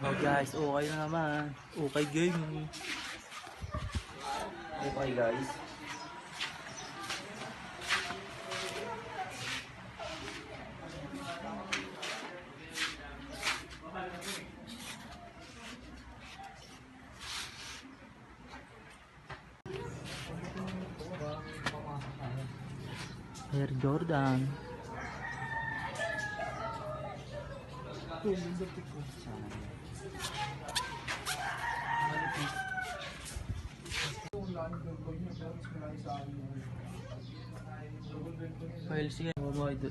Oh guys, okay na naman. Okay game. Okay guys. Air Jordan. File sige mo ba ito?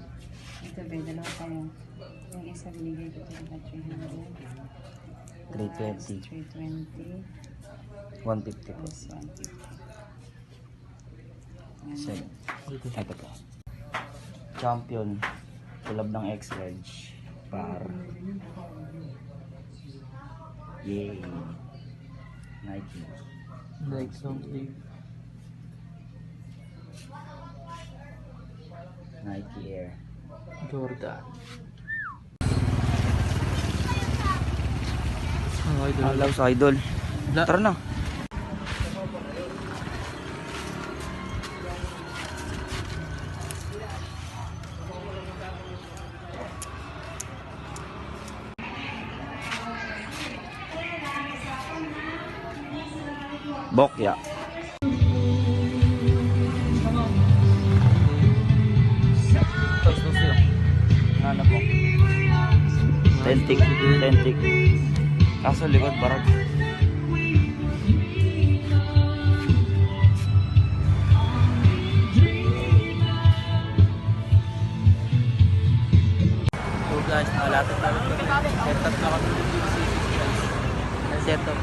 Ito ba, dalawa tayo. Yung isa binigay ko ito na 300. 320. 320 150 po. plus 150. Seven. Ito po. Champion. Kulab ng X-Large. Par. Yay. Nike. Nike something. Nike Air. Jordan. Idol. Sa idol. Tara na. Bokya. Ano po? Tentik. Tentik. Kaso likod barag. So guys, nalatag namin kami. Setup na kami ng CCTV guys. Setup.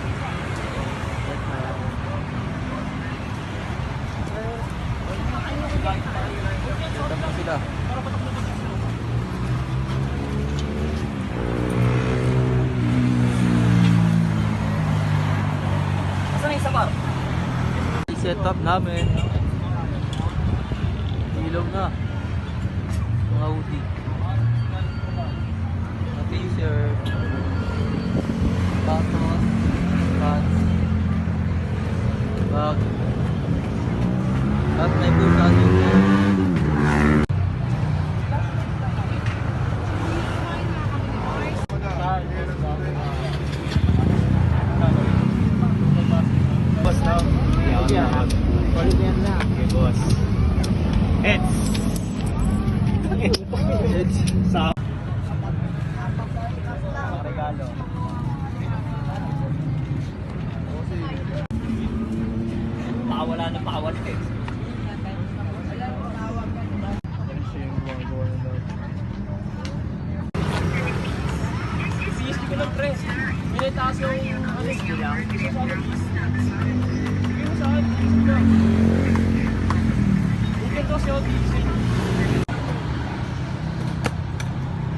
Setup na sila. Setup namin. Ilaw na. Mga hoodie. Mga t-shirt. Patos. Pants. Bag. At may busa dito. It's sa regalo. Pakawala na pakawala eh. CSD ko lang pre. Minitaas yung alis ko lang. Sige mo sa akin. Bukit ko siya DC.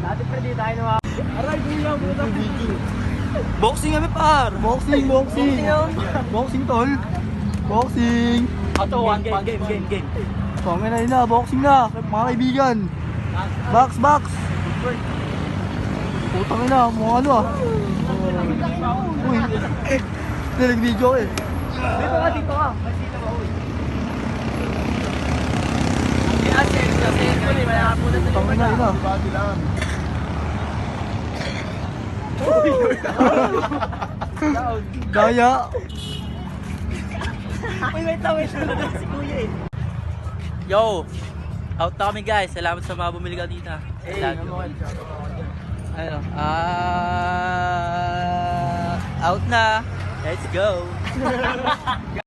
Dati pa di tayo nawa. Aray, kuya, puta video. Boxing kami par. Boxing. Boxing tol. Boxing. Ato, one game. Pangin na yun na, boxing na. Mga kaibigan. Box. Putang ina, mga ano ah. Uy, nag-video eh. Dito ka. Putang ina yun ah. Daya. Wait lang. Si kuya eh. Yo! Out na kami guys. Salamat sa mga bumili ka dito. Ano? Out na. Let's go.